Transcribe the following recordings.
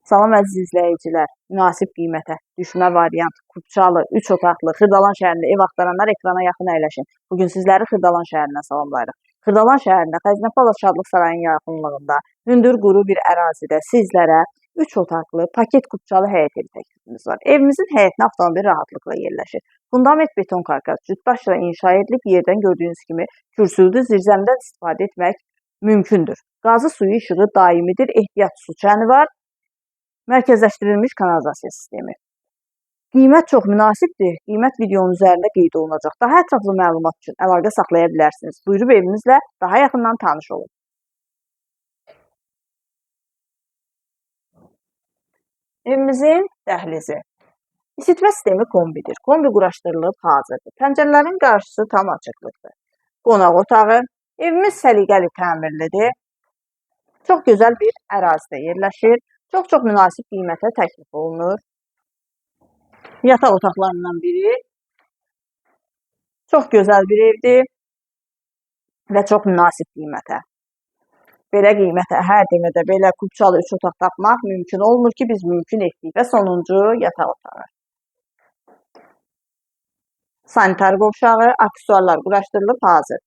Salam əziz izləyicilər, münasib qiymətə düşmə variant, Kupçalı, 3 otaqlı Xırdalan şəhərində ev axtaranlar ekrana yaxın əyləşin. Bugün sizləri Xırdalan şəhərindən salamlayırıq. Xırdalan şəhərində Xəzinə Palas Şadlıq Sarayının yaxınlığında hündür quru bir ərazidə sizlərə 3 otaqlı paket Kupçalı həyət evi təklifimiz var. Evimizin həyətinə avtomobil rahatlıqla yerləşir. Fundament beton karkas cütbaşla inşa edilib, yerdən gördüyünüz kimi kürsülü zirzəmidən istifadə etmək mümkündür. Qazı suyu işığı daimidir, ehtiyat su çəni var. Mərkəzləşdirilmiş kanalizasiya sistemi. Qiymət çox münasibdir. Qiymət videonun üzərində qeyd olunacaq. Daha ətraflı məlumat üçün əlaqə saxlaya bilərsiniz. Buyurub evimizlə daha yaxından tanış olun. Evimizin dəhlizi. İsitmə sistemi kombidir. Kombi quraşdırılıb hazırdır. Pəncərələrin qarşısı tam açıqlıqdır. Qonaq otağı. Evimiz səliqəli təmirlidir. Çox gözəl bir ərazidə yerləşir. Çox münasib qiymətə təklif olunur. Yataq otaqlarından biri. Çox gözəl bir evdir və çox münasib qiymətə. Belə qiymətə hər demədə belə Kupçalı 3 otaq tapmaq mümkün olmur ki, biz mümkün etdik. Və sonuncu yataq otağı. Sanitar qovşağı, aksesuarlar quraşdırılıb hazır.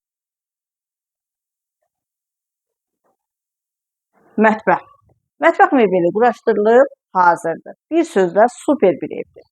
Mətbəx. Mətbəx mebeli quraşdırılıb hazırdır. Bir sözlə super bir evdir.